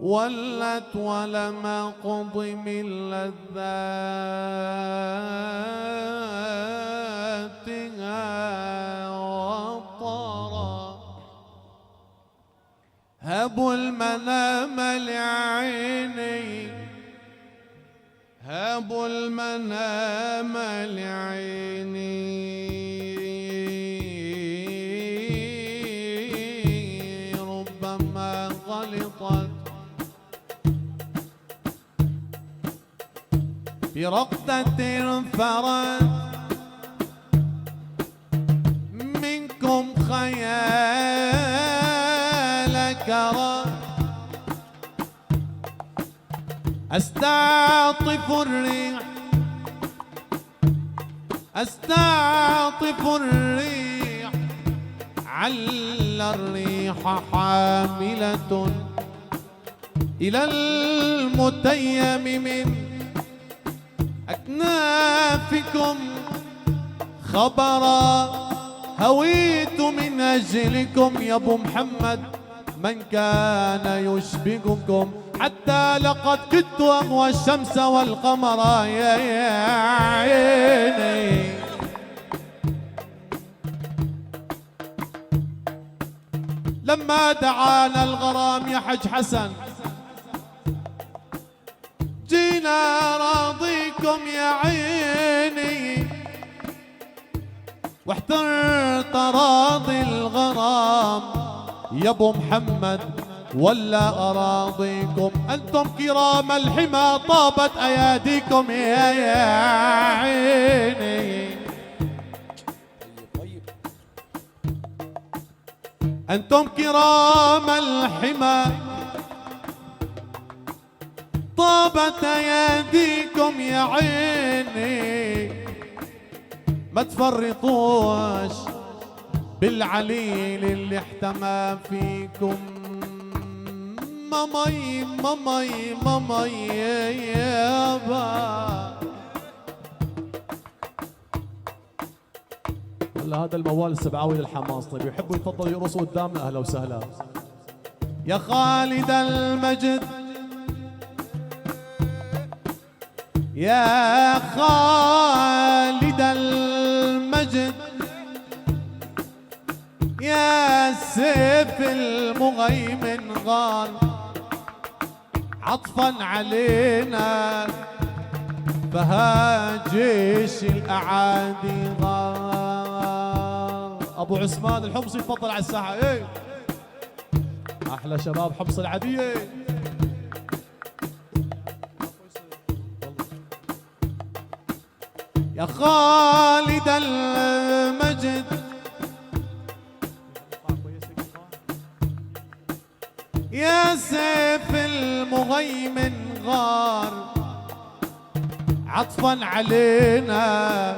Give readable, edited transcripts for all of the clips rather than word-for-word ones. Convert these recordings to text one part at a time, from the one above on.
ولت ولم أقض من لذاتها وطرا. هبوا المنام لعيني، هبوا المنام لعيني، ربما غلطت برقدة فرت منكم خيال كرت. أستعطف الريح، أستعطف الريح، عل الريح حاملة إلى المتيم من أكنافكم خبرا. هويت من أجلكم يا أبو محمد من كان يشبهكم، حتى لقد كدت أغوى الشمس والقمر يا عيني. لما دعانا الغرام يا حج حسن جينا راضيكم يا عيني، واحترت راضي الغرام يا ابو محمد ولا اراضيكم. انتم كرام الحمى طابت اياديكم يا عيني. انتم كرام الحمى طابت اياديكم يا عيني. ما تفرطوش بالعليل اللي احتمى فيكم. مامي مامي مامي يابا. هلا هذا الموال السبعاوي للحماس. طيب يحبوا يتفضلوا يرقصوا قدامنا، اهلا وسهلا. يا خالد المجد، يا خالد المجد، يا سيف المغيمن غار عطفا علينا، فها جيش الأعادي غار. أبو عثمان الحمصي تفضل على الساحة. ايه أحلى شباب حمص العادية. يا خالد المجد، يا سيف المغيمن غار عطفا علينا،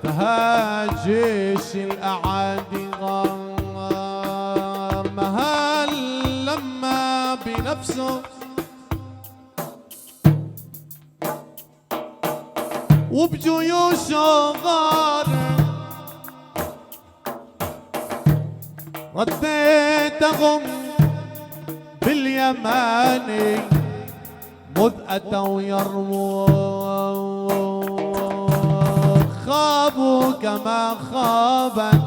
فها جيش الأعادي غار. مهال لما بنفسه وبجيوشه غار، رديتهم باليماني مذ أتوا يرمون. خابوا كما خابت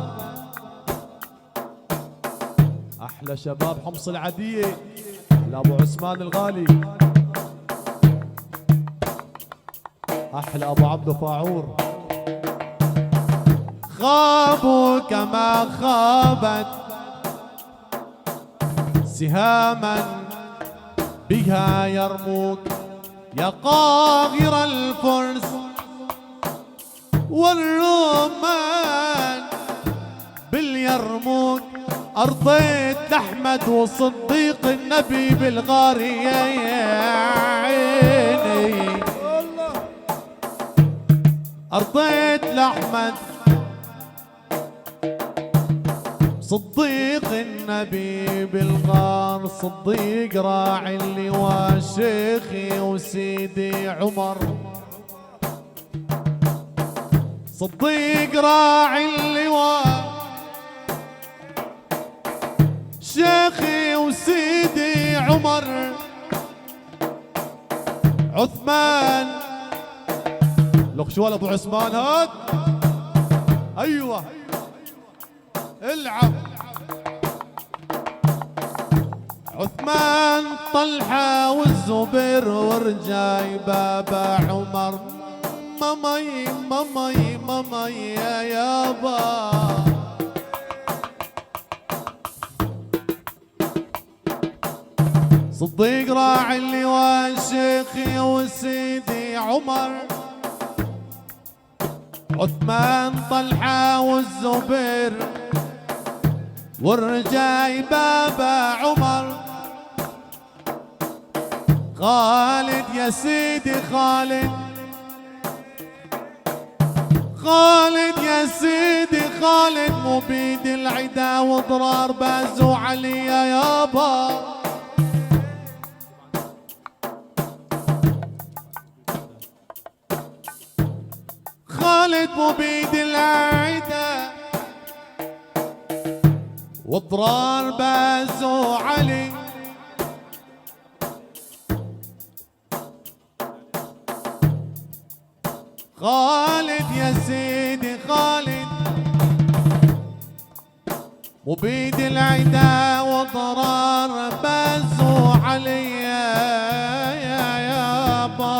أحلى شباب حمص العادية. أحلى أبو عثمان الغالي، أحلى أبو عبد فاعور. خابوا كما خابت سهاما بها يرموك، يا قاهر الفرس والرومان باليرموك. أرضيت لأحمد وصديق النبي بالغار يا عيني. أرضيت لأحمد صديق النبي بالغار، صديق راعي اللواء شيخي وسيدي عمر، صديق راعي اللواء شيخي وسيدي عمر. عثمان لك شو ابو عثمان هاد. ايوه العب. عثمان طلحة والزبير ورجاي بابا عمر. مامي مامي مامي يا يابا. صديق راعي اللواء شيخي وسيدي عمر. عثمان طلحة والزبير والرجاي بابا عمر. خالد يا سيدي خالد. خالد يا سيدي خالد مبيد العدا وضرار بازو علي يا يابا. خالد مبيد العدا وضرار بازو علي. خالد يا سيدي خالد مبيد العدا وضرار بازو علي يا يابا.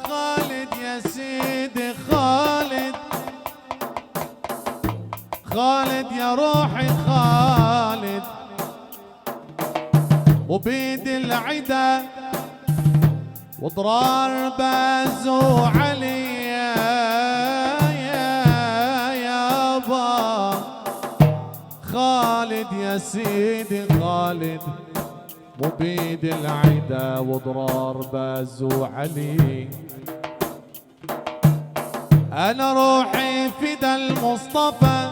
خالد يا سيدي خالد. خالد يا روحي خالد وبيد العدا وضرار بازو علي يا يابا. خالد يا سيدي خالد مبيد العدا وضرار بازو علي. أنا روحي فدا المصطفى.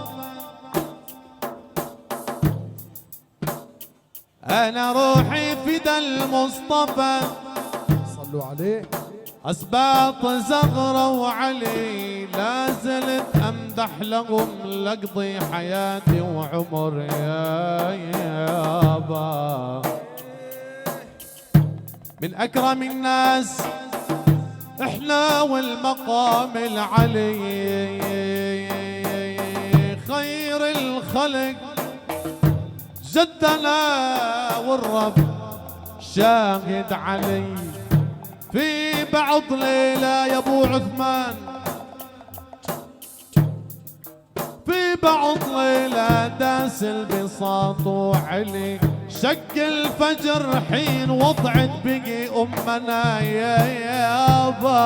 أنا روحي فدا المصطفى. صلوا عليه. أسباط زغرة وعلي لا زلت أمدح لهم لقضي حياتي وعمر يا يابا. من أكرم الناس إحنا والمقام العلي خير الخلق جدنا والرب شاهد علي. في بعض ليلة يا ابو عثمان في بعض ليلة داس البساط وعلي. شق الفجر حين وضعت بقي امنا يا يابا.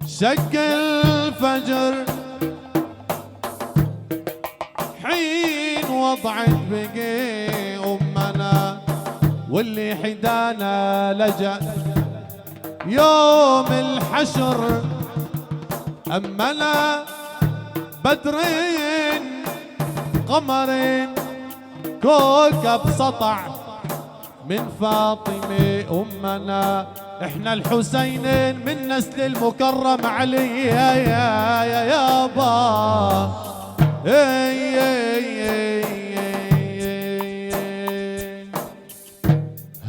شق الفجر حين وضعت بقي امنا واللي حدانا لجأ يوم الحشر. أمنا بدرين قمرين كوكب سطع من فاطمة أمنا. إحنا الحسينين من نسل المكرم علي يا يابا.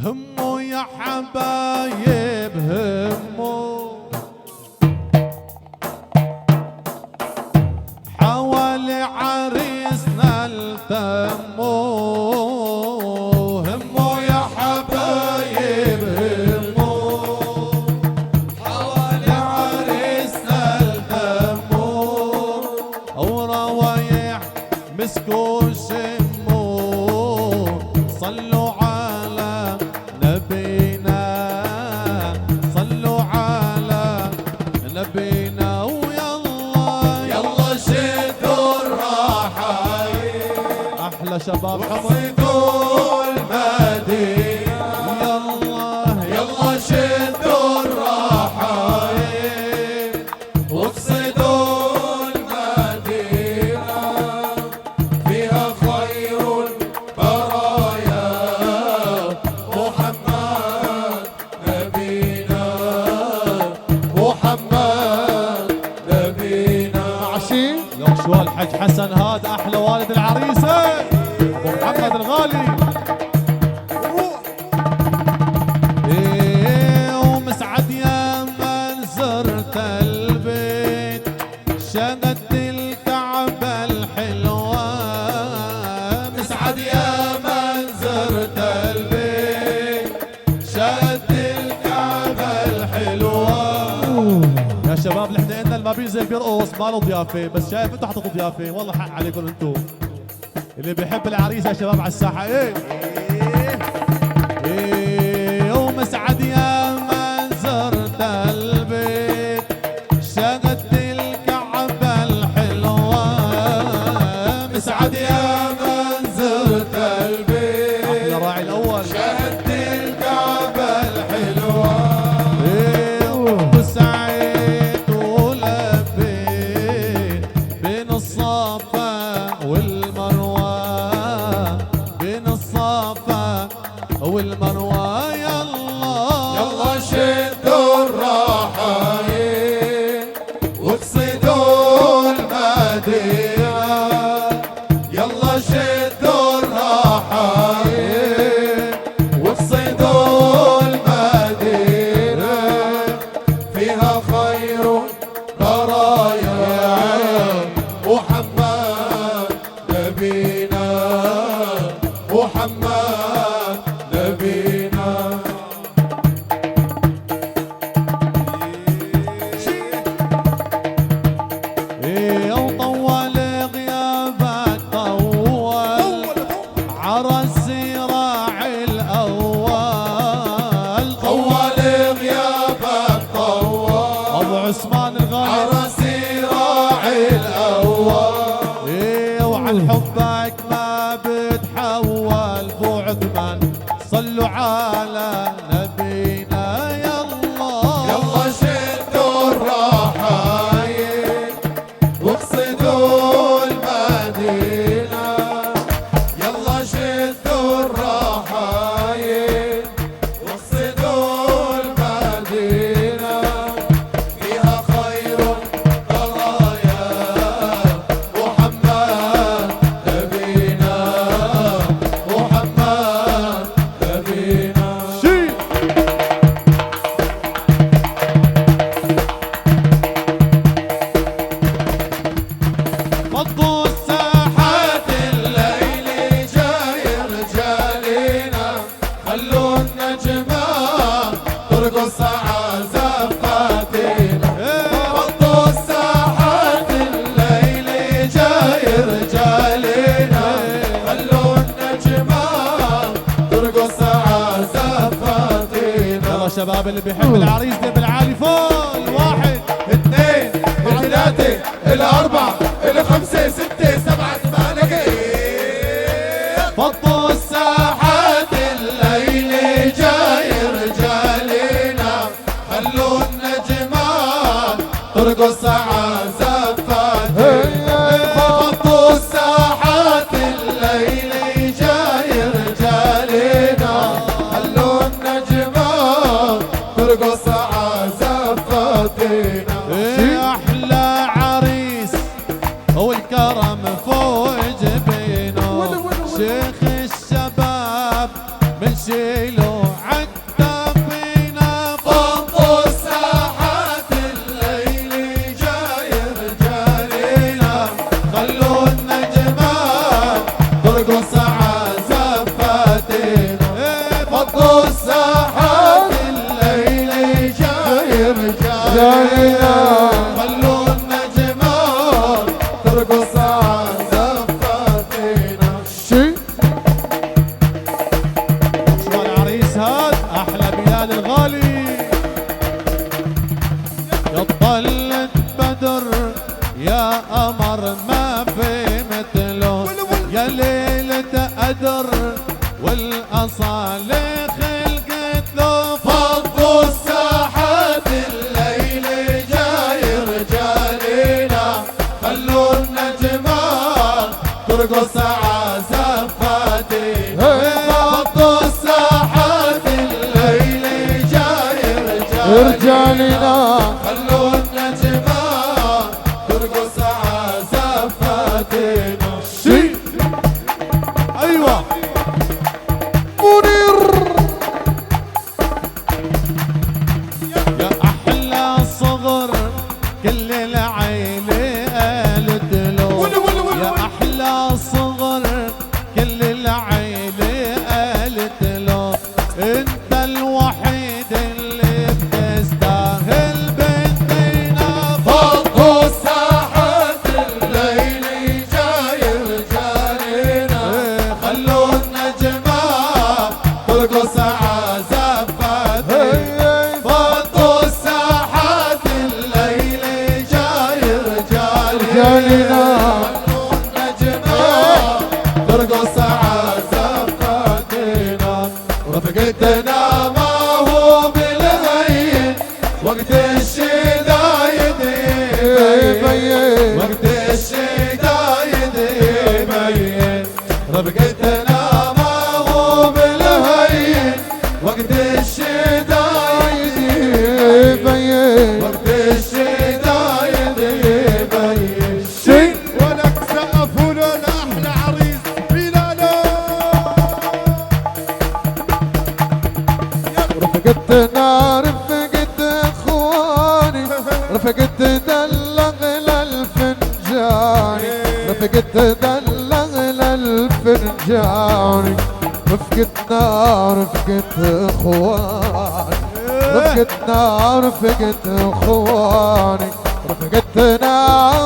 هموا يا حبايب هموا حوالي عريسنا التموا. هموا يا حبايب هموا حوالي عريسنا التموا. وروايح مسكوا شموا. صلوا على نبينا. صلوا على نبينا. ويلا يلا شدوا الراحايل. احلى شباب حمصوا المدينة. يلا يلا شدوا الراحايل واقصدوا المدينة. فيها خير البرايا محمد نبي حسن هاد احلى والد العريسه ابو محمد الغالي. ومسعد يا من زرت البيت شهدت الكعبه الحلوه. مسعد يا من زرت البيت شهدت الكعبه الحلوه. يا شباب الحنينه اللي ما بينزل بيرقص ما له ضيافه، بس شايف انتوا حطيتوا ضيافه والله حق عليكم انتوا. اللي بيحب العريس يا شباب على الساحه. ايه ومسعد يا من زرت البيت شهدت الكعبه الحلوه. مسعد يا من زرت البيت احلى راعي الاول شهدت الكعبه الحلوه. وسعيت ولبيت بين الصفا والمروه، بين الصفا والمروه. يلا شدوا الراحايل واقصدوا المدينة. يلا شدوا الراحايل واقصدوا المدينة. فيها خير برايا محمد نبينا، محمد نبينا. وطول غيابك طول عرس راعي الاول. طول غيابك طول ابو عثمان الغالي عرس راعي الاول. وعن حبك ما بتحول بو عثمان صلوا على نبينا. يلا شدوا الراحايل واقصدوا المدينة. يلا شدوا الراحايل واقصدوا المدينة. فيها خير برايا محمد نبينا، محمد نبينا. فضوا الساحات الليل جاي رجالينا. خلوا النجمة ترقص عزفاتنا. فضوا الساحات الليل جاي رجالينا. خلوا النجمة ترقص عزفاتنا. يلا شباب اللي بيحب العريس ده بالعالي فوق. الواحد اثنين ثلاثة الأربعة الخمسة ستة سبعة ثمانية. فضوا ساحات الليل جاي رجالينا. خلوا النجمات ترقص عزفاتنا. فضوا الساحات الليل جاي رجالينا. خلوا النجمات ترقص عزفاتنا. احلى عريس والكرم فوق جبينه. شيخ الشباب بنشيله عالتفينه. فضوا الساحات الليل جاي رجالينا. خلوا النجمات ترقص عزفاتنا. فضوا الساحات الليل جاي رجالينا. خلوا النجمات ترقص عزفاتنا. شو العريس هاد احلى بلال الغالي. يا طلت بدر يا قمر ما في مثله. يا ليلة قدر والاصالح خلقت له. فضوا الساحات الليل جاي رجالينا. خلوا النجمات ترقص عزفاتنا. فضوا الساحات الليل جاي رجالينا. خلوا النجمات ترقص عزفاتنا. جالينا شي ايوه منير يا احلى صغر كل العيله قالت له يا احلى صغر كل العيله قالت له انت الوحيد اللي بتستاهل بنتنا فضوا الساحات الليل جاي رجالنا خلوا النجمة ترقص عزفات فضوا الساحات الليل جاي رجالنا خلوا النجمة ترقص عزفاتنا رفقتنا ما هو بالهين وقت الشدايد يبين وقت الشدايد يبين رفقتنا ما هو بالهين وقت الشدايد يبين وقت الشدايد يبين شي ولك سقفوا له لاحلى عريس بلاله رفقتنا رفقت اخواني رفقت دلغ للفنجاني رفقت دلغ للفنجاني رفقتنا رفقت اخواني رفقتنا رفقت اخواني رفقتنا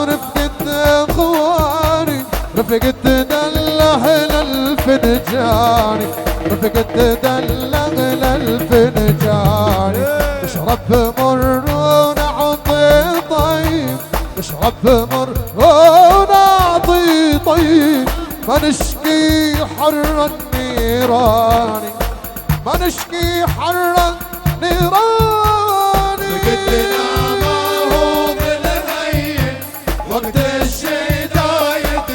رفقت اخواني رفقت دلغ للفنجاني رفقت دلغ للفنجاني نشرب مر ونعطي طيب نشرب مر ونعطي طيب ما نشكي حر النيراني ما نشكي حر النيراني رفقتنا ما هو بالهين وقت الشدايد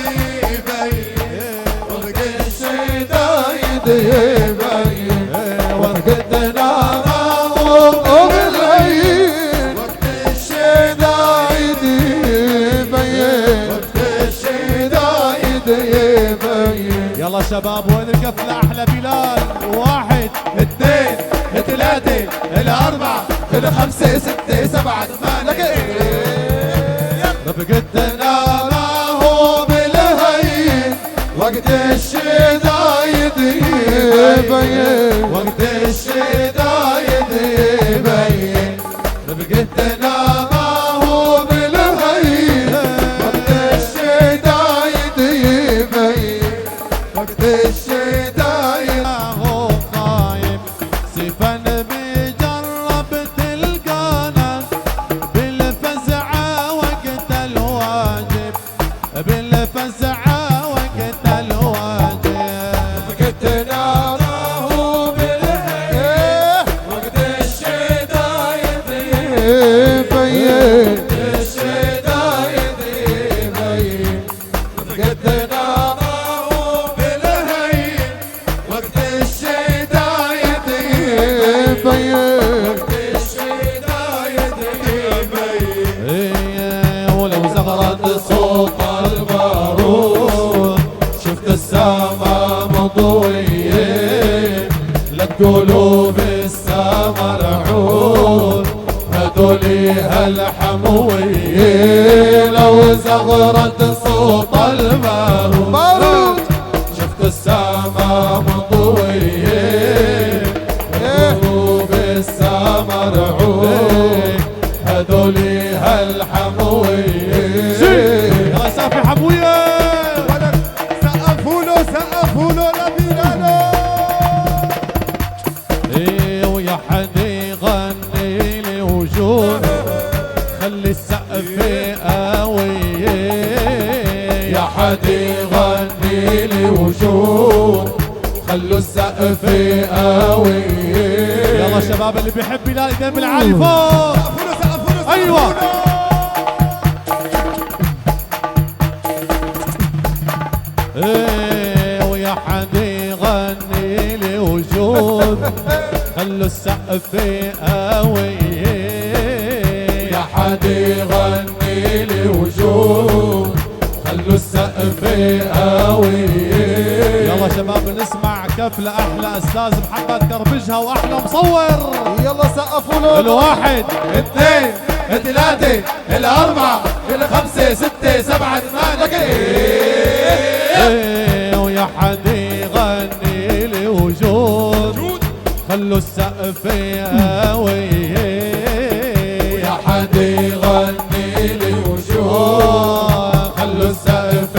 يبين وقت الشدايد يبين رفقتنا ما هو بالهين وقت الشدايد يبين وقت الشدايد يبين يلا شباب وين القفله احلى بلال واحد اثنين ثلاثة الأربعة الخمسة ستة سبعة ثمانية رفقتنا ما هو بالهين وقت الشدايد يبين وقت الشدايد يبين رفقتنا ما هو بالهين وقت الشدايد يبين وقت الشدايد هو خايف سيفا بجرب تلقانا بالفزعة وقت الواجب بالفزعة وقت الواجب رفقتنا ما هو بالهين وقت الشدايد يبين الشدايد يبين رفقتنا ما هو بالهين وقت الشدايد يبين وقت الشدايد يبين ولو زغرت صوت البارود شفت السما مضوية للقلوب السما رعود هدولي هالحموية لو زغرت صوت البارود شفت السما مضوية للقلوب السما رعود هدولي هالحموية يلا سافي حموية سقفوا له لبلاله ويا حد يغني لي وجود خلي السقف قوية يا حد يغني لي وجود خلوا السقف قوي يلا شباب اللي بيحب بلال ايدين بالعالي فوق ايوه ويا حد يغني لي وجود خلوا السقف قوي يا حد يغني لي وجود خلوا السقف قوي. يلا شباب نسمع كف لأحلى أستاذ محمد كربجها وأحلى مصور. يلا سقفوا له. الواحد اثنين ثلاثة الأربعة الخمسة ستة سبعة ثمانية. ويا حد يغني لي وجود خلوا السقف قوي. يا حد يغني لي وجود خلوا السقف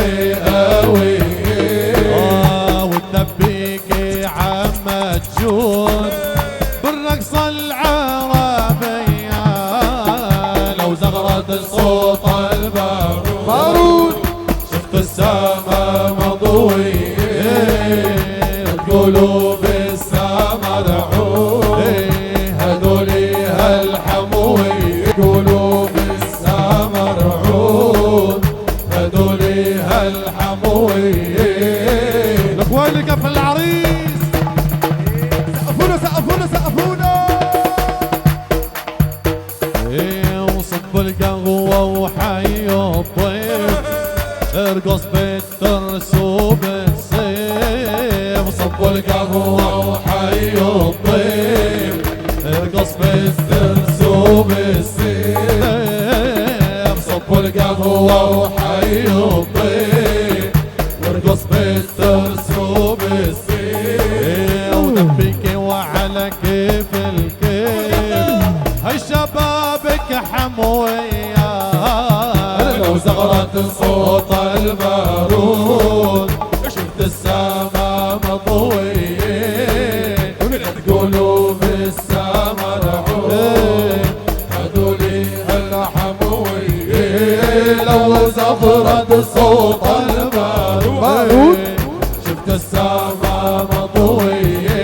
قوي. والدبيكي عم تجود بالرقصة العربية لو زغرت صوت البارود شفت السما مضوية القلوب السما رعود هدولي هالحموية قلوب السما رعود هدولي هالحموية. الاخوان اللي كف العريس سقفوا له سقفوا له سقفوا له. وصب القهوة وحي الضيف ارقص بالترس وبالسيف. صبوا القهوة وحي الضيف ارقص بالترس وبالسيف. صبوا القهوة وحي الضيف وارقص بالترس وبالسيف. ودبيكي وعلى كيف الكيف هالشبابك حموية لو زغرت صوت البارود شفت السما مضوية قلوب السما رعود هدولي هالحموية. لو زغرت صوت البارود شفت السما مضوية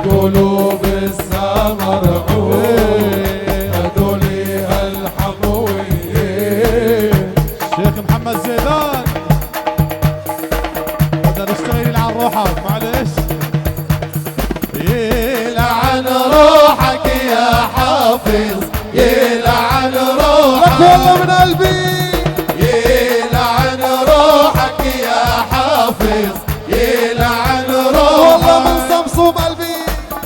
قلوب السما رعود هدولي هالحموية. شيخ محمد زيدان بدنا نشتغل على روحك معلش. يلعن روحك يا حافظ يلعن روحك والله من قلبي. يلعن روحك يا حافظ يلعن والله من روحك صمصوم قلبي.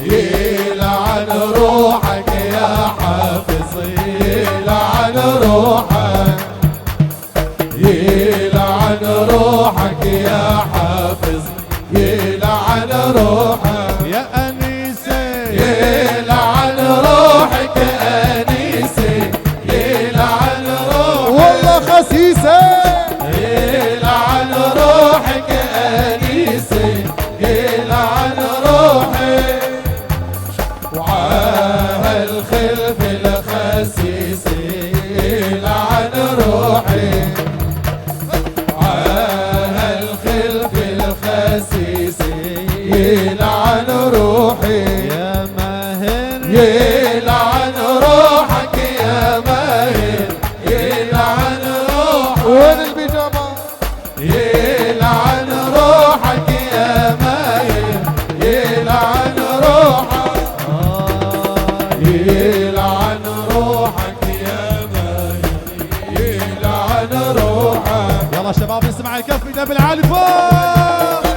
يلعن روحك يا حافظ يلعن روحك يلعن روحك يا حافظ يلعن روحك يا أنيسة يلعن روحك أنيسة يلعن روحك والله خسيسة. يلعن روحك أنيسة يلعن روحك وعاهل الخلف الخسيسة يلعن روحك وعاهل الخلف الخسيسة يلعن روحك يا ماهر يلعن روحك يا ماهر يلعن روحك وين البيجامة؟ يلعن روحك يا ماهر يلعن روحك يلعن روحك يا ماهر يلعن روحك. يلا شباب نسمع الكف ايده بالعالي فوق.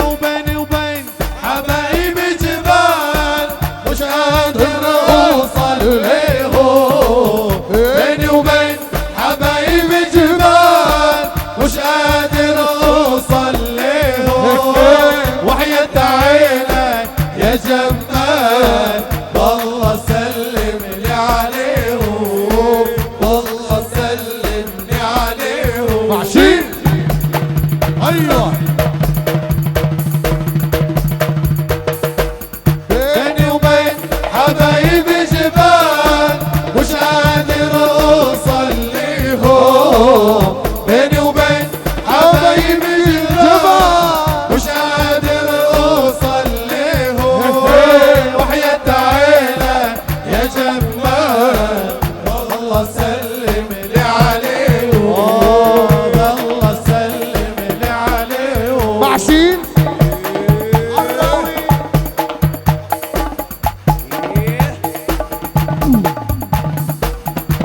وبيني وبين حبايبي جبال مش قادر اوصل ليهم بيني وبين حبايبي جبال مش قادر اوصل ليهم وحياة عينك يا جمال والله سلم لي عليهم والله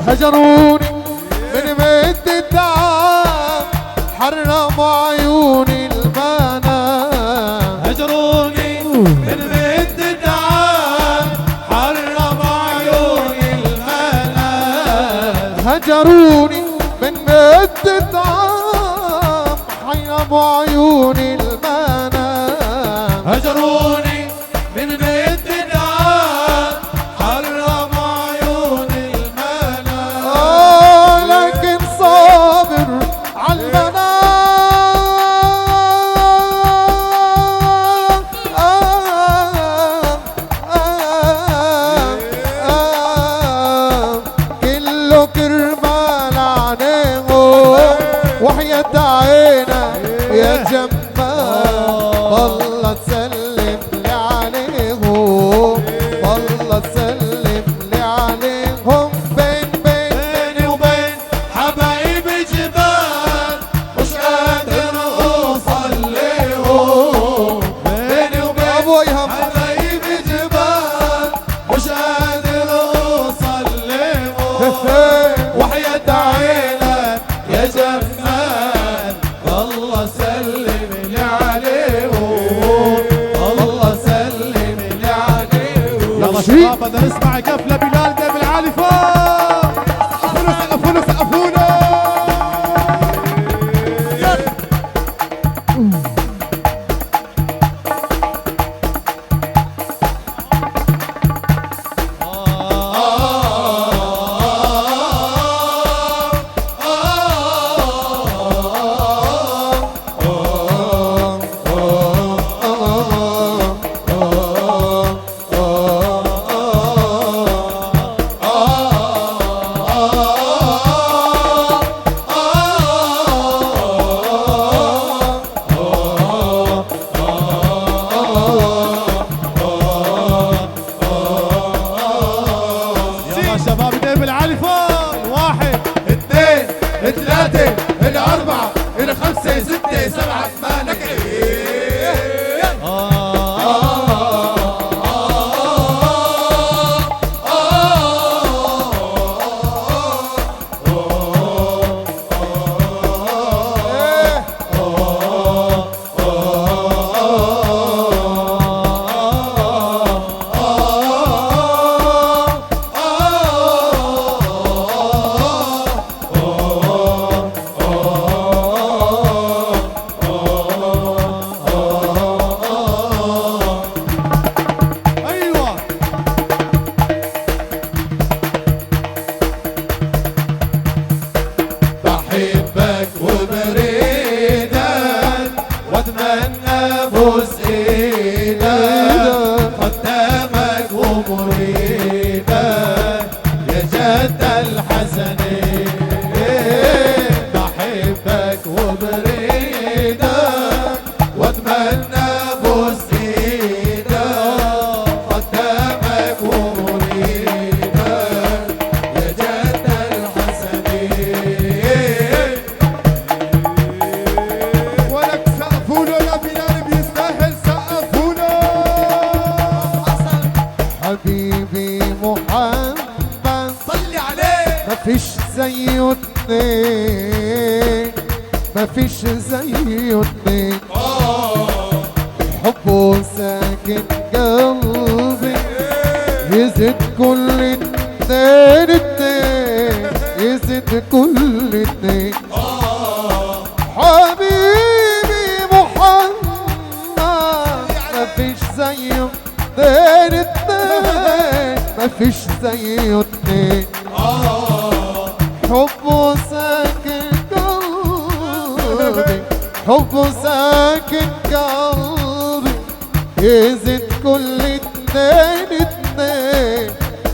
هجروني من مد الدعام حرموا عيوني المنام هجروني من مد الدعام حرموا عيوني المنام هجروني من مد الدعام حرموا عيوني المنام هجروني من بيت الدعاء حرموا عيون المنام لكن صابر عالمنام كله كرمال عينيه وحياة عينه يا جمال والله تسلم لي عليهم والله تسلم لي عليهم بيني وبين حبايبي جبال مش قادر اوصل ليهم بيني وبين ابو ايهم حبايبي جبال مش قادر اوصل ليهم وحياة عينك يا جمال والله سلم لي عليهم والله سلم لي عليهم يلا شباب بدنا نسمع قفله بلال قبل العالي فوق سقفوا له سقفوا له يلا شباب قبل العالي فوق 1 2 3 4 5 6 7 8 ايوه بحبك وبريدك واتمنى فوز ايدك قدامك ومريدك يا جد الحسنين بحبك وبريدك واتمنى فوز ايدك قدامك ومريدك يا جد الحسنين ولك سقفوا له يا بلال بيستاهل سقفوا له حبيبي محمد صلي عليه مفيش زيه اتنين مفيش زيه اتنين حبه ساكن قلبي يزيد كل اتنين يزيد كل اتنين حبيبي محمد مفيش زيه اتنين مفيش زيه اتنين حبه ساكن قلبي حبه ساكن قلبي يزيد كل اتنين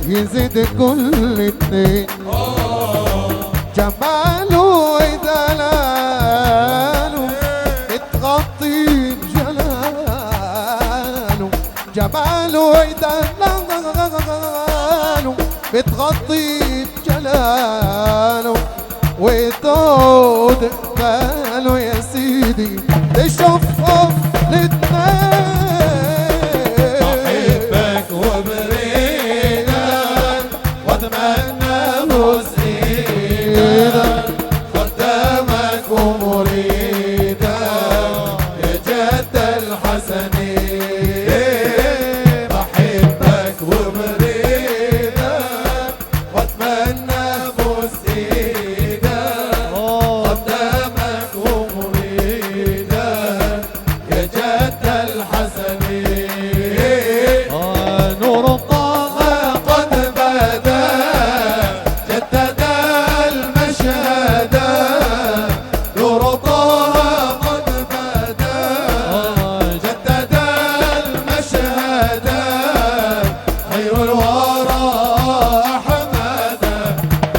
يزيد كل اتنين جماله ودلاله متغطي بجلاله جماله ودلاله متغطي بجلاله وطود باله يا سيدي تشوفهم الاتنين بحبك وبريدك واتمنى فوز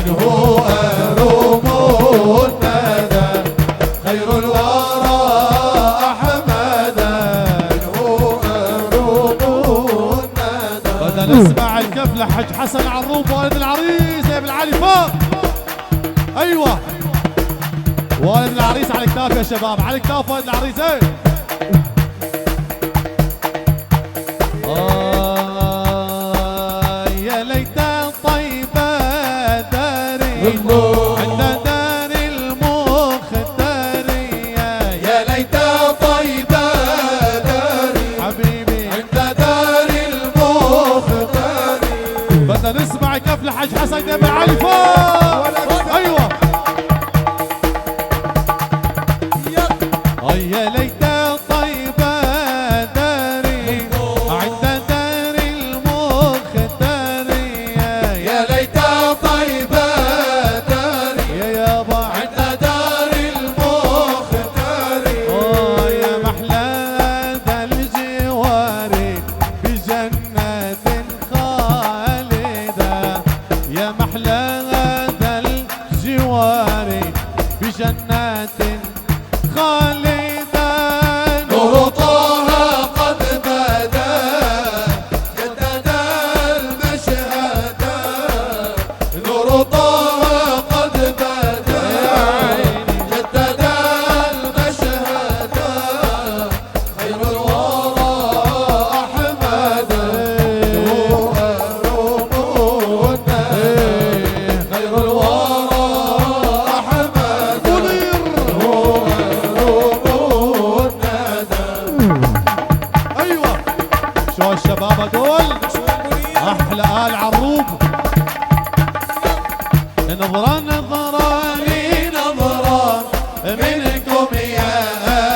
هو أروم الندى خير الورى أحمد هو أروم الندى. بدنا نسمع الكف لحج حسن عروب والد العريس يا ابن العلي فوق. ايوه والد العريس على الكتاف يا شباب، على الكتاف والد العريس. ايه يا ليت طيبة داري عند دار المختارية. يا ليت طيبة داري حبيبي عند دار المختارية. بدنا نسمع كف لحج حسن يا ابن علي فوق. ايوه يا ليت طيبة داري عند دار المختارية. يا ليت طيبة داري يا يابا عند دار المختارية. يا محلى ذا الجوار بجنة خالدة. يا محلى ذا الجوار بجنة خالدة. نور طه قد بدا جدد المشهد. نور طه قد بدا جدد المشهد. خير الورى أحمد هو أروم الندى خير الورى أحمد هو أروم الندى. ايوه شو الشباب هدول احلى آل عروب. نظرة نظرة لي نظرة منكم يا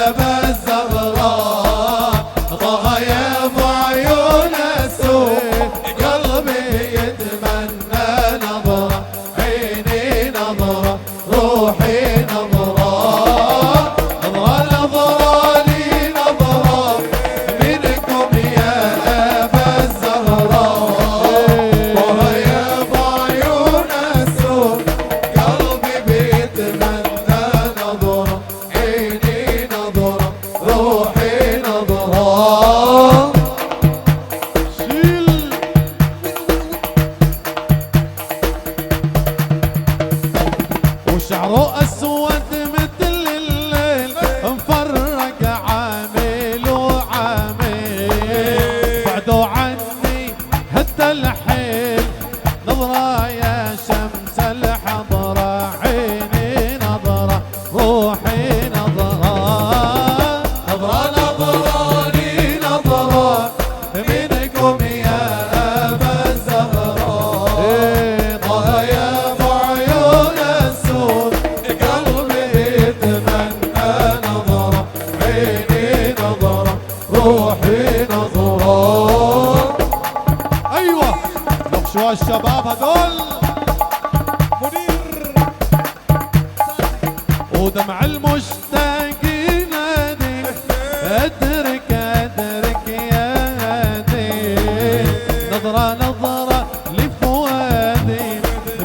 أبا الزهراء. طه يا عيون السوء قلبي يتمنى نظرة عيني نظرة روحي نظرة. نظرة نظرة لي نظرة منكم يا أبا الزهراء. طه يا عيون السوء قلبي بيتمنى نظرة عيني نظرة روحي نظرة. شيل وشعره أسود مثل الليل مفرق عامل وعامل. بعده عني هدى الحيل نظرة يا شمس الحضرة عيني نظرة روحي نظرة. نظرة نظرة لي نظرة منكم يا أبا الزهراء. طه يا عيون السود قلبي يتمنى نظرة عيني نظرة روحي نظرة. ايوه نقشوا الشباب هذول ودمع المشتاقين نادي. ادرك ادرك يا هادي نظرة نظرة لفؤادي.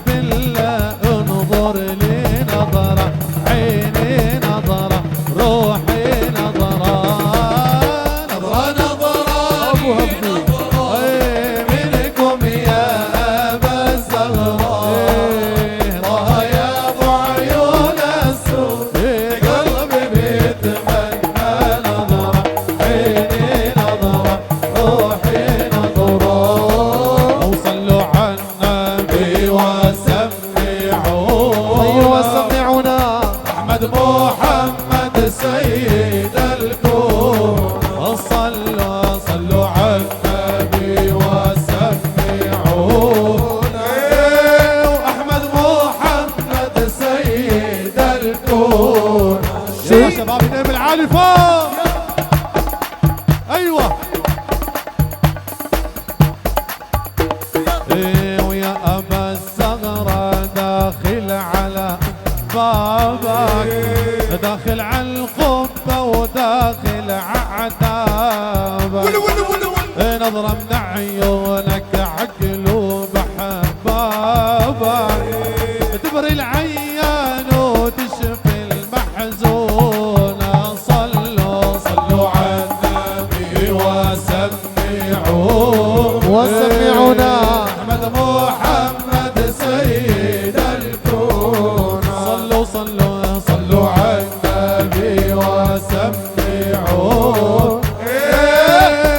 بالله انظر لي نظرة عيني نظرة روحي نظرة. نظرة نظرة منكم يا أبا الزهراء. طه يا عيون السود قلبي بيتمنى نظرة عيني نظرة روحي نظرة. وصلوا على النبي وسمعونا أحمد محمد سيد الكون. صلوا على النبي وسمعونا وأحمد محمد سيد الكون. يا شباب نقيم العالي فوق. ايوه ويا أبا الزهرة داخل على بابك. داخل على القبة وداخل عتابك. نظرة من عيونك عقل وبحبابك. تبري العيان وتشفي المحزون. صلوا على النبي وسمعونا أحمد محمد سيد الكون. صلوا على النبي وسمعون.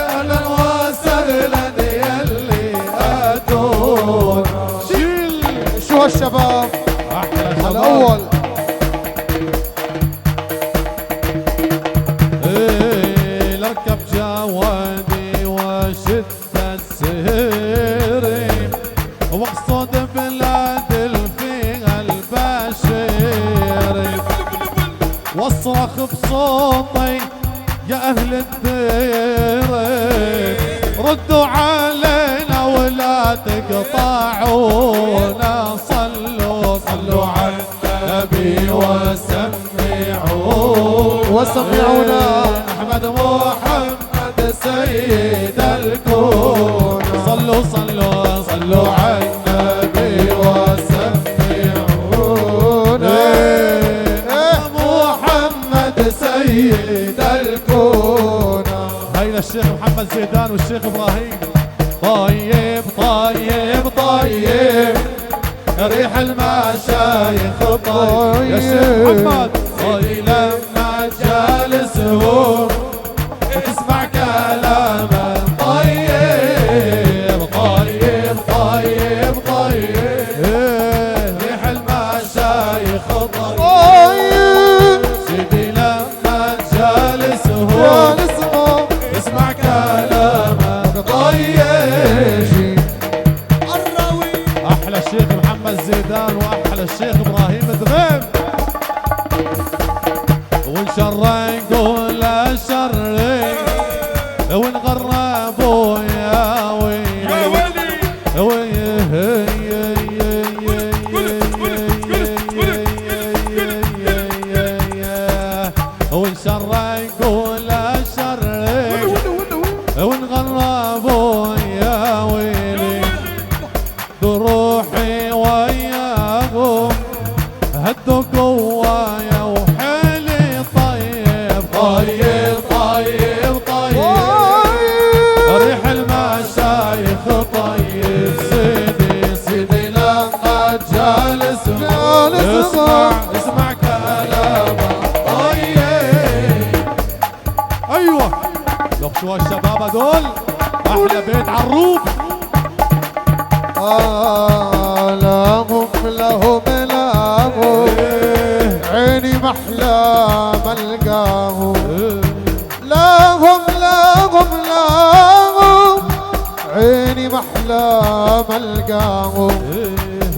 أهلا وسهلا يلي أتون. شو هالشباب أحلى شباب. الأول لركب جوادي وشد السهري واقصد بلاد فيها البشيري واصرخ بصوتي يا اهل الدير ردوا علينا ولا تقطعونا. صلوا على النبي وسمعونا احمد محمد سيد الكون. صلوا على النبي وسمعونا محمد سيد الكون. هيا الشيخ محمد زيدان والشيخ ابراهيم. طيب طيب طيب ريح المشايخ طيب يا شيخ محمد. طيب لما جالسهم وتسمع كلامه طيب طيب طيب طيب ريح المشايخ طيب. سيدي لما جالسهم اسمع كلامه طيب. احلى الشيخ محمد زيدان واحلى الشيخ ابراهيم دغيم. وان شرقوا لا شري وان غربوا يا وان شرقوا لا شري وان غربوا يا ويلي روحي وياهم هدوا قوايا وحيلي طيب طيب طيب طيب ريح المشايخ طيب. سيدي لما جالسهم اسمع كلامه طيب. ايوه لو شو هالشباب هدول احلى بيت عروب. لهم عيني محلى ملقاهم. لهم عيني محلى ملقاهم.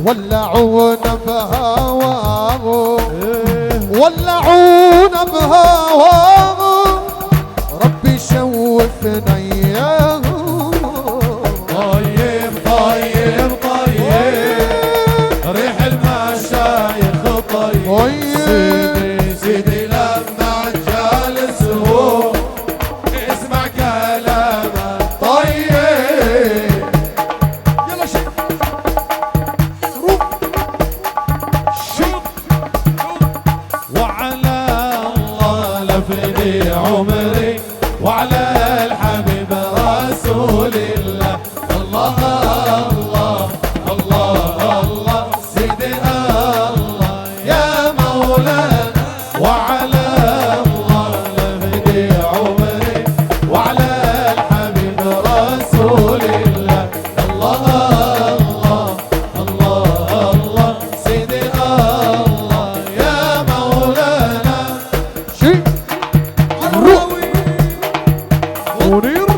ولعونا بهواهم ربي شوفنا اياهم. طيب طيب طيب ريح المشايخ طيب. سيدي لما جالسهم اسمع كلامه طيب. يلا شيخ وعلى الله لفدي عمري وعلى الحبيب رسول الله. الله الله الله الله سيدي الله يا مولانا. وعلى الله لفدي عمري وعلى الحبيب رسول الله. الله الله الله الله سيدي الله يا مولانا. شيء منير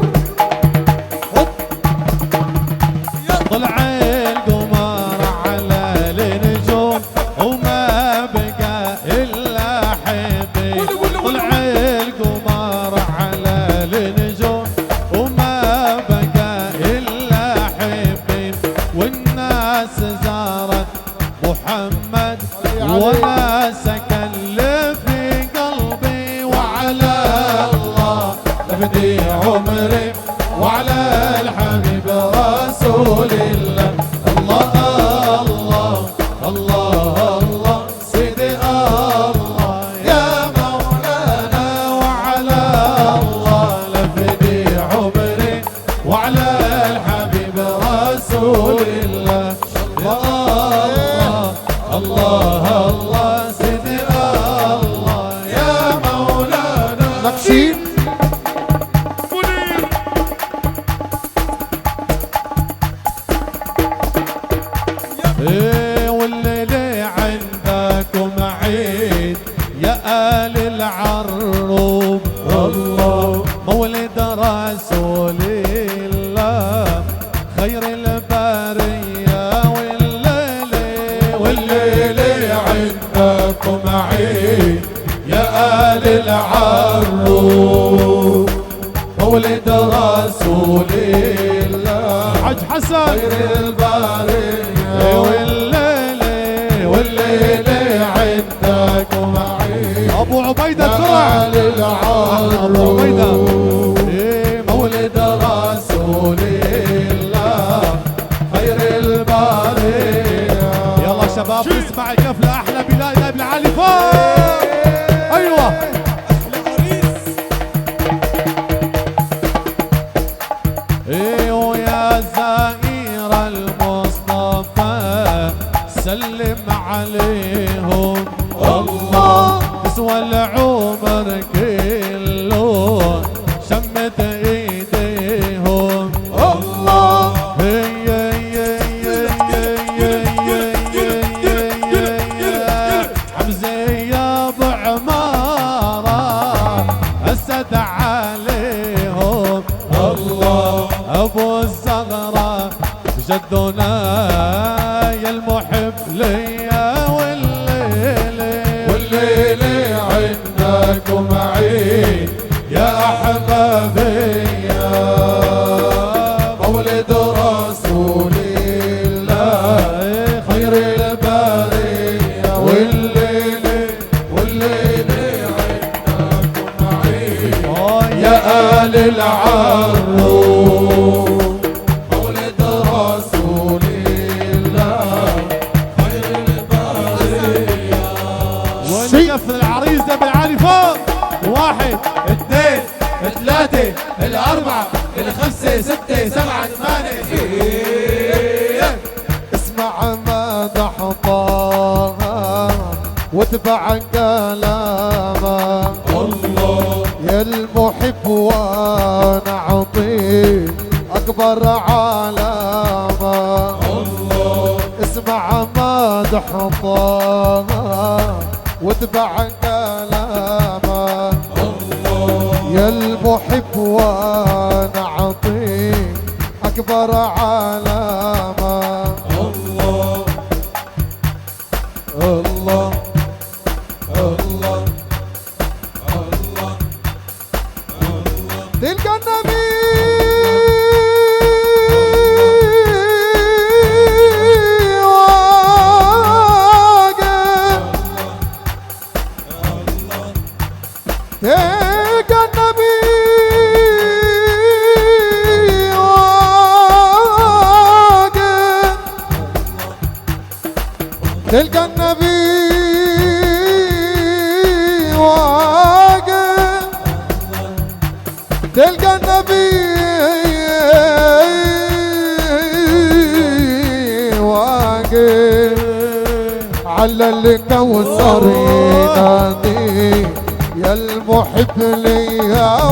طلع القمر على النجوم وما بقى الا حبيب. طلع القمر على النجوم وما بقى الا حبيب. والناس زارت محمد ولا سكن في قلبي. وعلى الله لفدي عمري وعلى الحبيب رسول الله. الله الله الله الله الله سيدي الله يا مولانا. نكشين والليلة عندكم عيد يا آل العروب. الله مولد رسول الله خير البرية. والليلة عندكم عيد يا آل العروب مولد رسول الله حج حسن خير البرية. والليلة عندكم عيد أبو عبيدة الدرع أبو عبيدة مولد رسول الله خير البرية. يلا شباب نسمع الكفلة أحلى بلاد ابن علي فوق. أيوة ويا زائر المصطفى سلم عليهم. الله تسوى العمر كله شمت ايديهم. الله حمزة يا ابو عمارة اسد عليهم. الله ابو الزغرة جدنا يا المحب ليا. والليلة عندكم عيد يا أحبابي مولد رسول الله خير البرية. والليلة عندكم عيد يا آل العروب مولد رسول الله خير البرية. ونكفل العريس ده بالعالي فوق. 1 2 3 4 5 6 7 8. اسمع مدح طه واتبع كلامه. الله يا المحب وانا اعطيك اكبر علامه. الله اسمع مدح طه واتبع كلامه. الله يا المحب وانا اعطيك اكبر علامه. الله الله الله الله تلك النبي تلك النبي واقف. تلك النبي واقف. تلك النبي واقف على الكوثر ينادي يا المحب ليا.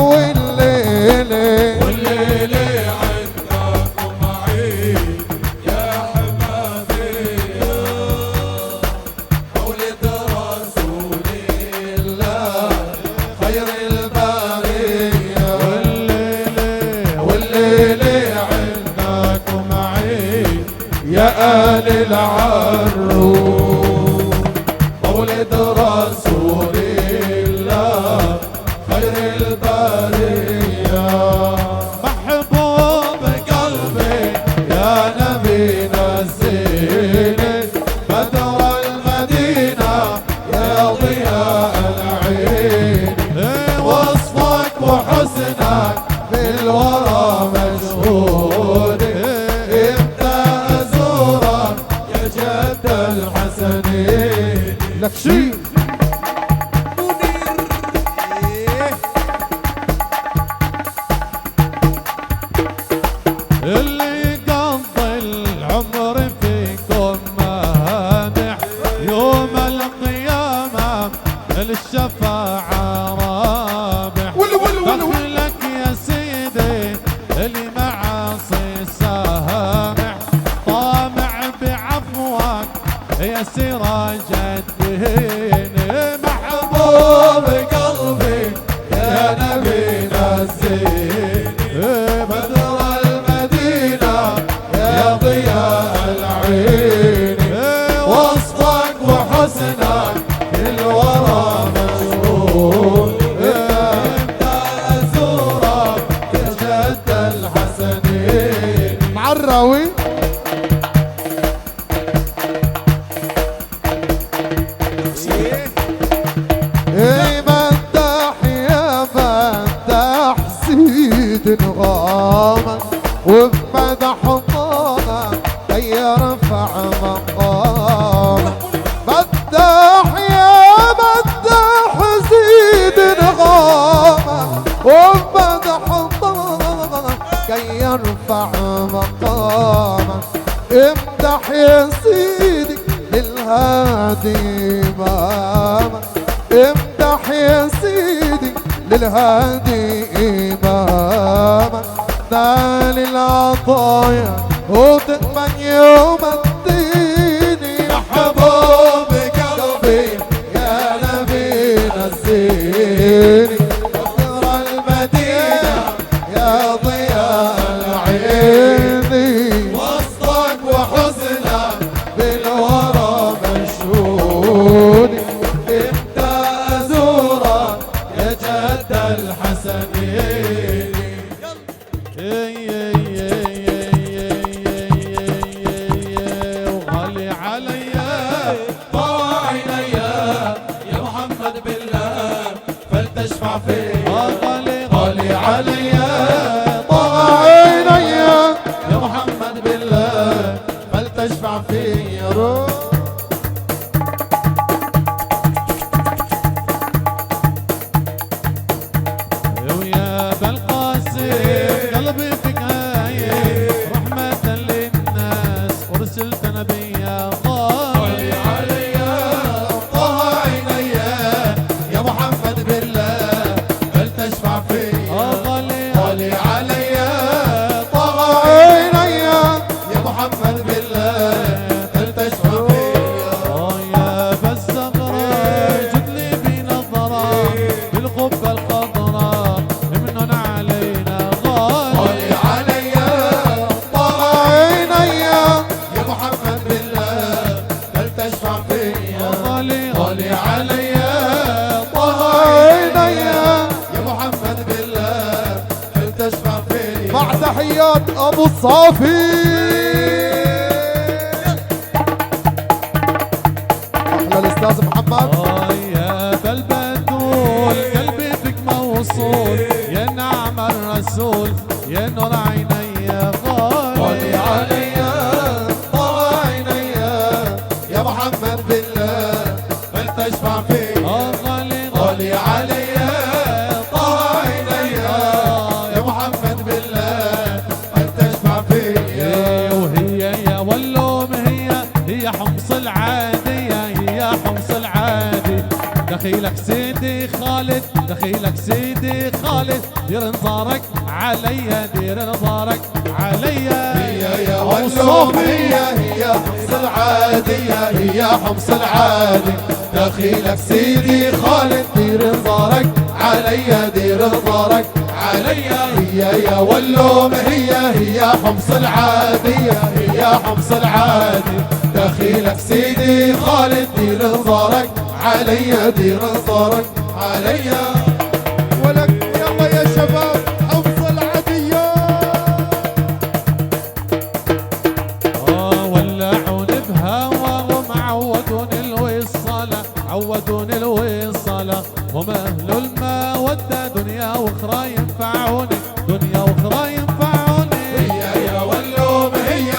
والليلة عندكم عيد يا حبابي مولد رسول الله خير البرية. والليلة عندكم عيد يا آل العروب مولد رسول الله خير البرية. محبوب قلبي يا نبينا الزينة بدر المدينة يا ضياء العين. وصفك وحسنك بالورى مشهود. امتى ازورك يا جد الحسنين. لك شيء اللي قضى العمر فيكم ما القيامة للشفاعة رابح. دخلك يا سيدي اللي معاصي سامح، طامع بعفوك يا سراج الدين. محبوب قلبي يا نبينا الزين، بدر المدينة يا ضياء العين. وصفك وحسنك الورى مشهور، انت ازورك يا جد الحسنين. مع الراوي مدح يا مدح سيد غامك، وبمدح طالك كي يرفع مقامك. مدح يا مدح سيد غامك، وبمدح طالك كي يرفع مقامك. امدح يا سيدي للهادي إمامك، امدح يا سيدي للهادي إمامك. نال العطايا وتأمن يوم الدين. محبوب قلبي يا نبينا الزين، بدر المدينة يا ضياء العين. وصلك وحسنك بالورى مشهود، انت ازورك يا جد الحسنين. وغالي عليا طوى عينيا يا محمد بالله فلتشفع فيا. غالي عليا طوى عينيا يا محمد بالله فلتشفع فيا. ويا بالقاسم قلبي فيك هايل، رحمة للناس ورسلت نبيا. غالي عليا طه عينيا يا محمد بالله فلتشفع فيا. غالي عليا طه عينيا يا محمد بالله فلتشفع فيا. يا بالزغرة جد لي بنظرة بالقبة الخضراء منن علينا. غالي عليا طه عينيا يا محمد بالله فلتشفع فيا. غالي عليا طه عينيا يا محمد بالله فلتشفع فيا. مع تحيات ابو الصافي احلى الاستاذ محمد. يا بالبدول قلبي فيك موصول، يا نعم الرسول يا نور عيني. غالي عليا طه عينيا يا محمد بالله فلتشفع فيا. غالي عليا طه عينيا يا محمد بالله فلتشفع فيا. وهي يا ولوم هي حمص العادية، هي حمص العادي. دخيلك سيدي خالد، دخيلك سيدي خالد، دير نظارك عليا، دير نظارك عليا. هي يا ولوم هي حمص العادية، هي حمص العادي. دخيلك سيدي خالد، دير نظارك عليا، دير نظارك عليا. هي يا ولوم هي حمص العادية، هي حمص العادي. دخيلك سيدي خالد، دير نظارك عليا، دير نظارك عليا. ولك يلا يا شباب حفظ العادية. ولعون بهواهم عودون الوصالة، عودون الوصالة. هم أهل المودة دنيا وأخرى ينفعوني، دنيا وأخرى ينفعوني. هي يا ولوم هي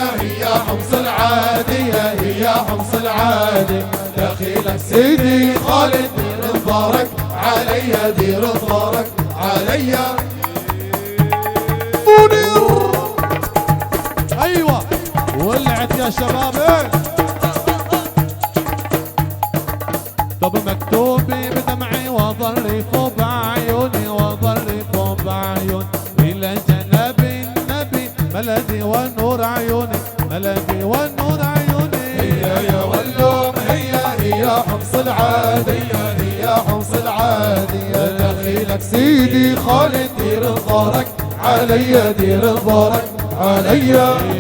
حمص العادية، هي حمص العادي. دخيلك سيدي خالد، دير نظارك عليا، دير نظارك عليا. منير ايوه ولعت يا شباب. وظرفوا بعيوني وظرفوا بعيوني إلى جناب النبي ملدي ونور عيوني ملدي ونور عيوني. هي واللوم هي حمص العادية هي حمص العادية دخيلك سيدي خالد دير ظهرك علي دير ظهرك علي.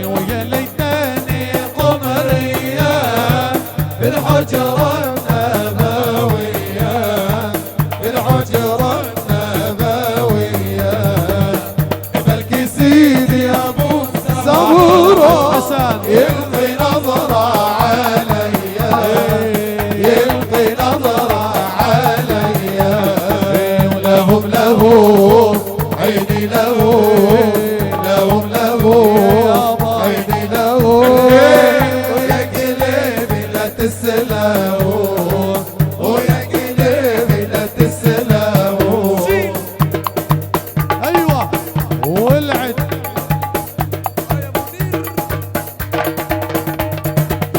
ويا ليتني قمرية بالحجرة النبوية بالحجرة النبوية بلكي سيدي أبو زهورة يلقي نظرة عليا يلقي نظرة عليا ولهم له عيني له لهم له عيني له ويا قلبي لا تسلموا ويا قلبي لا تسلموا. ايوه ولعت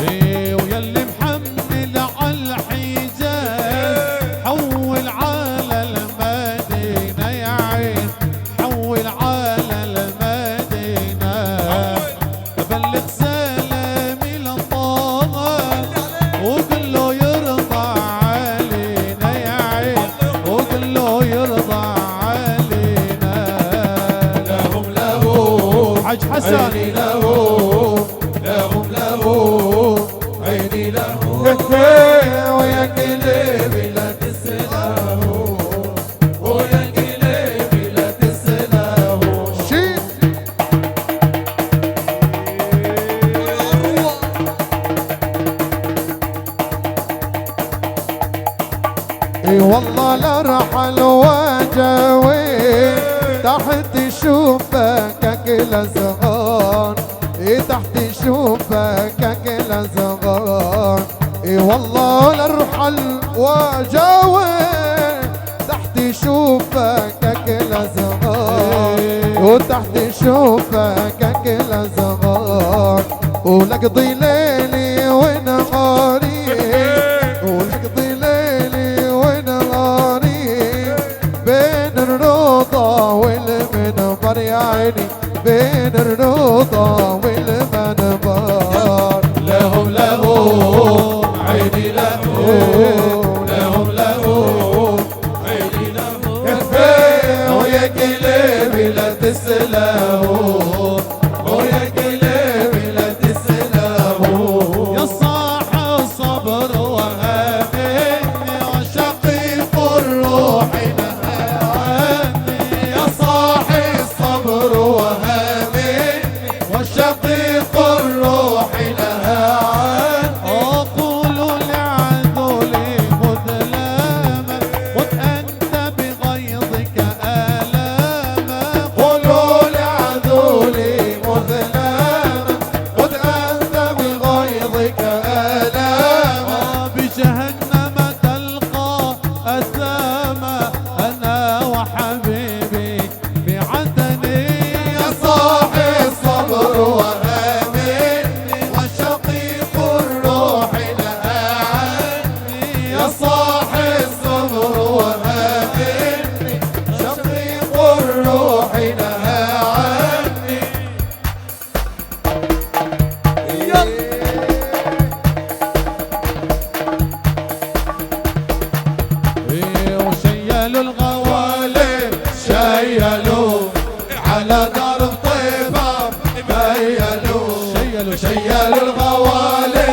ويا اللي محمل على الحجاز حول على المدينه يا عين حول على المدينه بلغ سلامي لطه وقل له يرضى علينا يا عين وقل له يرضى علينا. لهم له حج حسن عيني له لهم له عيني له ويا قلبي لا تسلموا ويا قلبي لا تسلموا. شيل اي والله لا رحل وجوي تحت شوفك كل صغار اي تحت شوفك كل صغار اي والله لا رحل وجوي تحت شوفك كل صغار وتحت شوفك كل صغار ونقضي ليلي ونهاري ونقضي ليلي ونهاري بين الرضا والمنبر يا عيني بين الرضا والمنبر. لهم له عيني له لهم له عيني له ويا قلبي لا تسلموا ويا قلبي لا تسلموا. يا صاح الصبر وهاني وشقيق الروح نهاني يا صاحي الصبر وهامني والشقيق الروح لها عني. أقول لعذولي مذلما خذ أنت بغيظك آلاما قولوا لعذولي مذلما خذ أنت بغيظك آلاما بجهنم تلقى أثاما أنا وحبيبي بعدني. يا صاحي الصبر وهامني والشقيق الروح لها عني. يا صاحي الصبر وهامني شقيق الروح لها عني. وشيلوا الغوالي شيلوا على درب طيبة ميلوا شيلوا الغوالي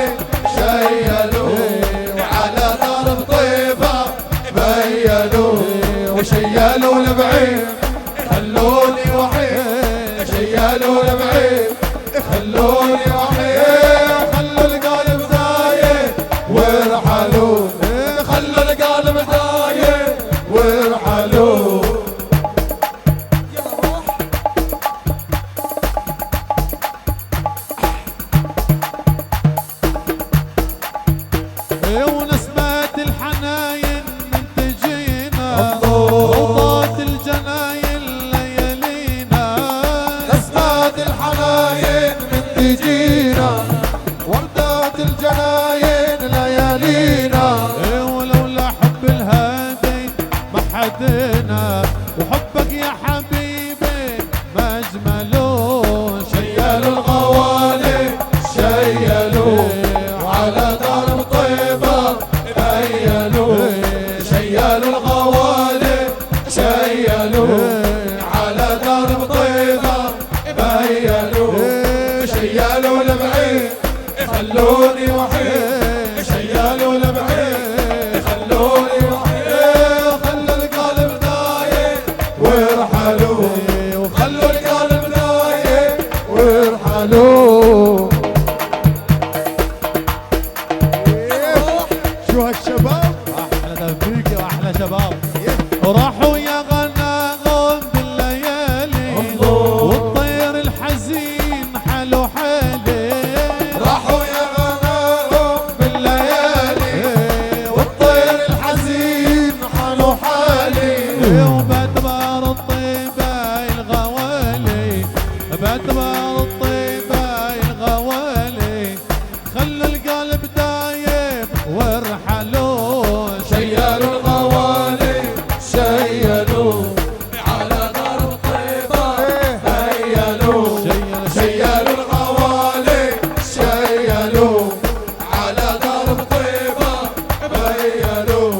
شيلوا على درب طيبة ميلوا وشيلوا البعير خلوني وحيد شيلوا البعير خلوني وحيد خلوا القلب داير وارحلوا خلوا القلب داير وارحلوا. ونسمات الحناين من تجينا الله. وضات الجناين ليالينا نسمات الحناين من تجينا وردات الجناين ليالينا. ولولا حب الهادي وحدنا وحبك يا حبيبي ما أجمله. شيلوا الغوالي شيلوا وعلى درب طيبة بينوا. شيلوا الغوالي شيلوا على درب طيبة بينوا. شيلوا البعيد خلوني وحيد. شيلوا البعيد خلوني وحيد. خلوا القلب دايم وارحلوا. خلوا القلب دايم وارحلوا. شو هالشباب أحلى تفريقي وأحلى شباب راحوا يا غناغم بالليالي والطير الحزين حلو حالي. راحوا يا غناهم بالليالي والطير الحزين حلو حالي. وبأدبار الطيبة الغوالي بأدبار الطيبة الغوالي خلوا القلب دايب وارحلوا. شيلوا الغوالي شيلوا على درب طيبة هيلوا. شيلوا الغوالي شيلوا على درب طيبة بينوا.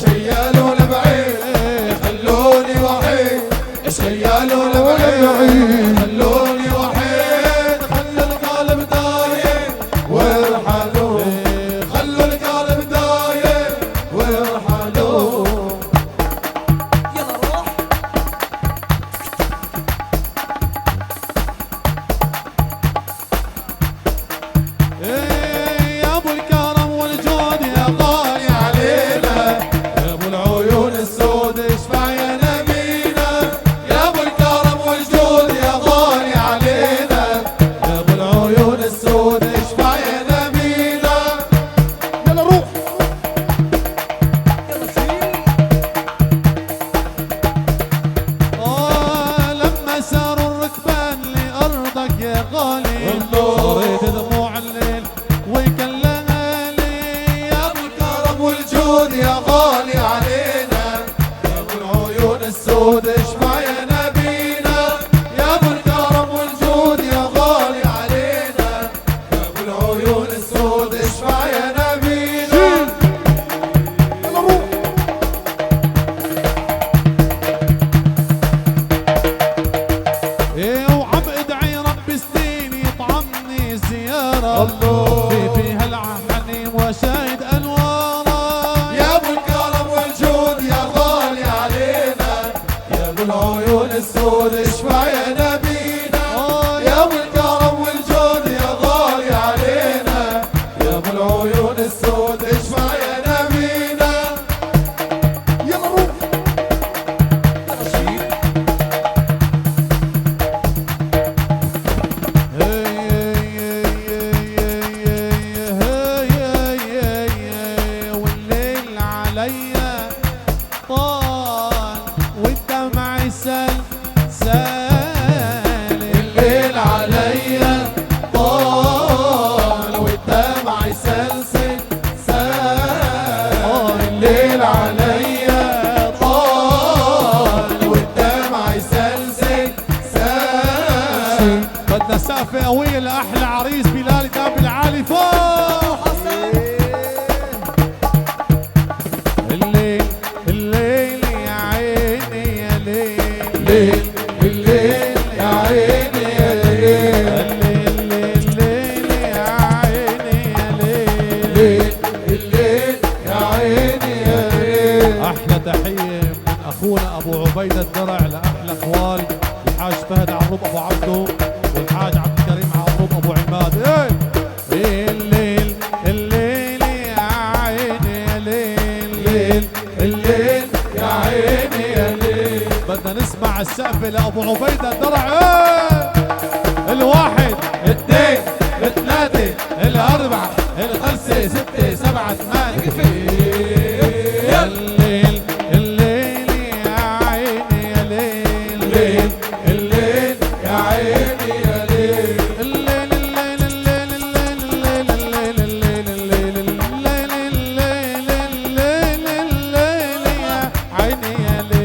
شيلوا البعيد خلوني وحيد. شيلوا البعيد خلوني وحيد. خلوا القلب دايم وارحلوا. خلوا القلب دايم وارحلوا. يلا روح. يا ابو الكرم والجود يا غالي علينا يا ابو العيون السود اشفع يا نبينا. يا ابو الكرم والجود يا غالي علينا. يا ابو العيون السود اشفع يا نبينا. يلا روح يلا شيل. لما ساروا الركبان لارضك يا غالي صارت دموع الليل وكان لي. يا ابو الكرم والجود يا غالي علينا. يا ابو العيون السود اشفع يا نبينا. يا ابو الكرم والجود يا غالي علينا. يا ابو العيون السود اشفع يا نبينا. يلا روح وعم ادعي رب سنين يطعمني زيارة في فيها الحنين وشاهد انواره. يا ابو الكرم والجود يا غالي علينا. يا ابو العيون السود اشفع يا نبينا. يا ابو الكرم والجود يا غالي علينا. يا ابو العيون السود اشفع يا نبينا. يلا روح يلا شيل. والليل عليا طال والدمع سال الليل عليا طال والدمع يسلسل سال. الليل عليا طال والدمع يسلسل سال. بدنا سقفة قوية لأحلى عريس بلال داب العالي فوق. الليل الليل يا عيني يا ليل. ليل الليل يا عيني يا ليل. الليل الليل يا عيني يا ليل. ليل الليل يا عيني يا ليل. احلى تحيه من اخونا ابو عبيده الدرع لاحلى اخوال الحاج فهد عروب ابو عبده والحاج عبد الكريم عروب ابو عماد. الليل الليل يا عيني يا ليل. ليل الليل يا عيني يا ليل. بدنا نسمع السقف لابو عبيده الدرع. الواحد اثنين ثلاثة الاربعه الخمسة ستة سبعة ثمانية. الليل الليل يا عيني يا ليل. ليل الليل يا عيني يا ليل. الليل الليل الليل الليل الليل الليل الليل الليل الليل الليل الليل الليل يا عيني يا ليل.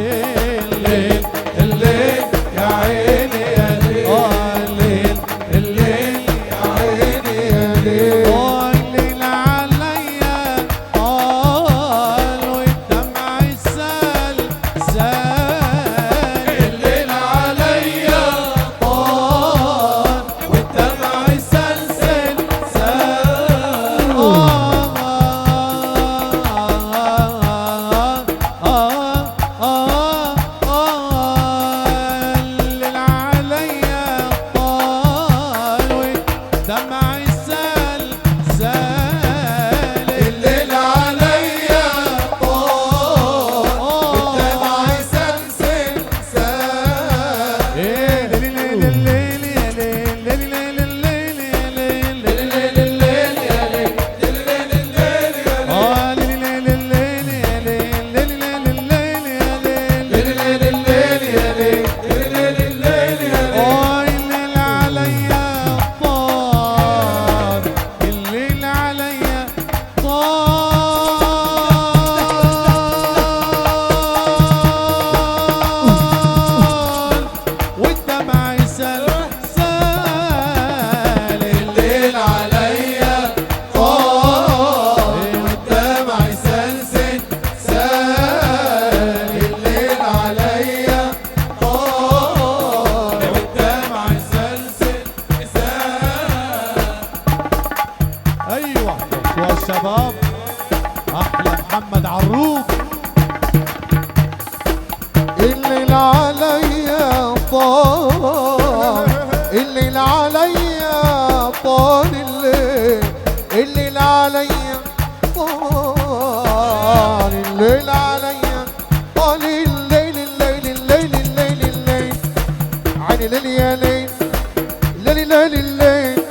محمد عروق. الليل عليا طال، الليل عليا طال، الليل عليا طال، الليل عليا طال، الليل الليل الليل الليل الليل عيني ليل يا ليل، ليل ليل الليل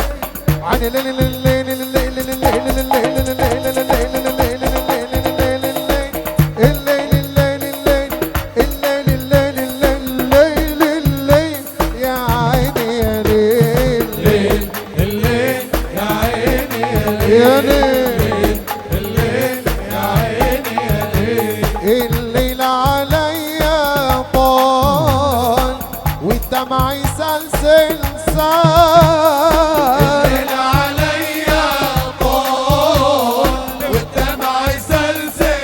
عيني ليل الليل الليل الليل الليل الليل عليا طال والدمع يسلسل سال، الليل عليا طال والدمع يسلسل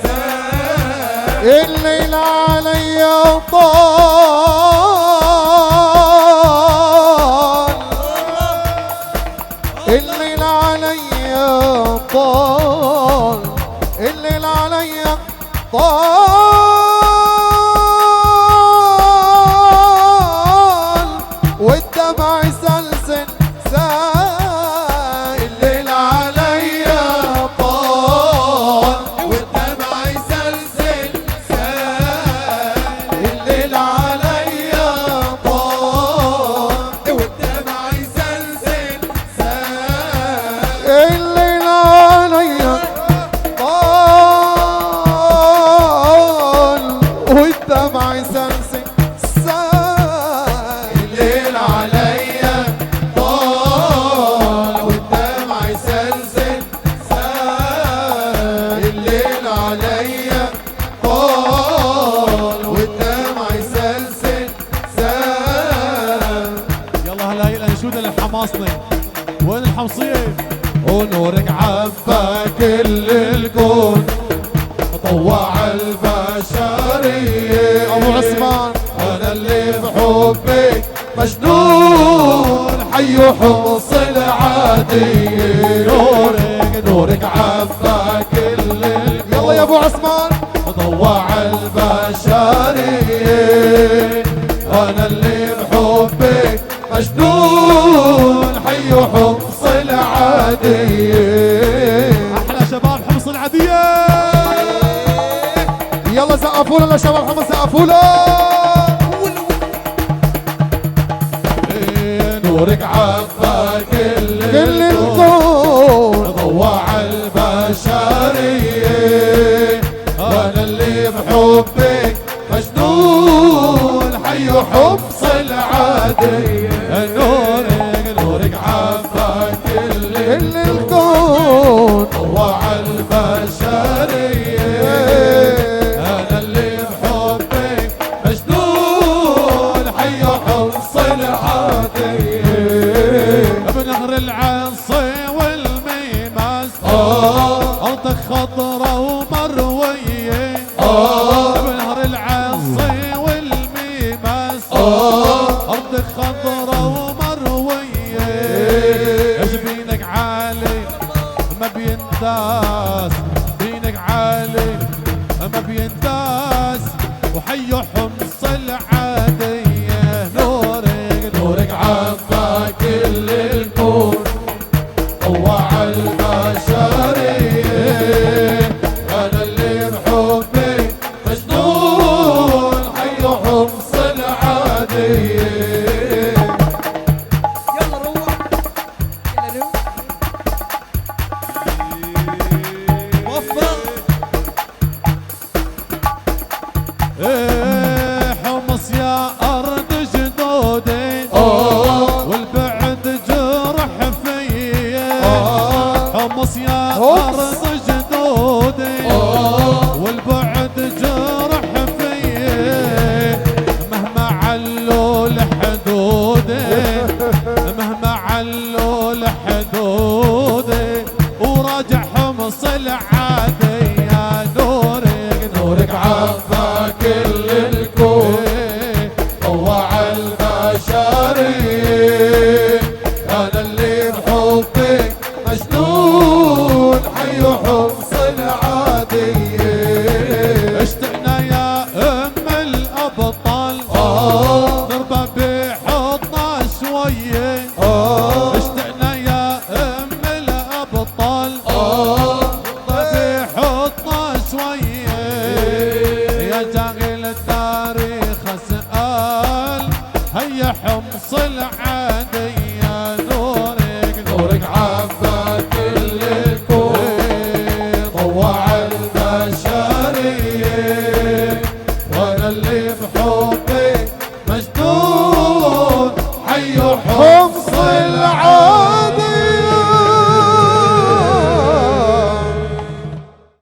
سال، الليل عليا طال، الليل عليا طال، الليل عليا طال والدمع يسلسل سال، الليل عليا طال والدمع يسلسل سال، الليل عليا طال والدمع يسلسل سال، الليل عليا طال والدمع يسلسل سال، الليل عليا طال والدمع يسلسل سال، الليل عليا طال والدمع يسلسل سال. يلا هلا هي الانشوده للحماصني. وين الحمصيه؟ ونورك عبى كل الكون طوع البشرية، ابو عثمان أنا اللي بحبك مجنون حي حمص العادية، نورك عبى كل الكون يلا يا ابو عثمان طوع البشرية، أنا اللي بحبك مجنون حي حمص العادية. احلى شباب حمص العاديه. يلا سقفوا له شباب حمص، سقفوا له. نورك عبى كل الكون ضوع البشرية، وانا اللي بحبك مجنون حي حمص العادية، نورك عبى كل الكون ضوع البشرية، انا اللي بحبك مجنون حي حمص العادية. بنهر العصي والميماس أرضك خضرة ومروية. بنهر العصي والميماس أرضك خضرة ومروية. جبينك عالي ما بينداس، بينك عالي ما بينداس، وحي حمص العادية. نورك عبى كل الكون طوع البشرية، أنا اللي بحبك مجنون حي حمص العادية. يلا روح يلا روح وفر حمص يا أرض جدودي والبعد جرح فيا. حمص يا أرض جدودي والبعد جرح فيا. مهما علوا لحدودي، مهما علوا لحدودي، وراجع حمص العادية. نورك عبى كل الكون طوع البشرية، أنا اللي بحبك مجنون حي حمص العادية. ويا حمص العدو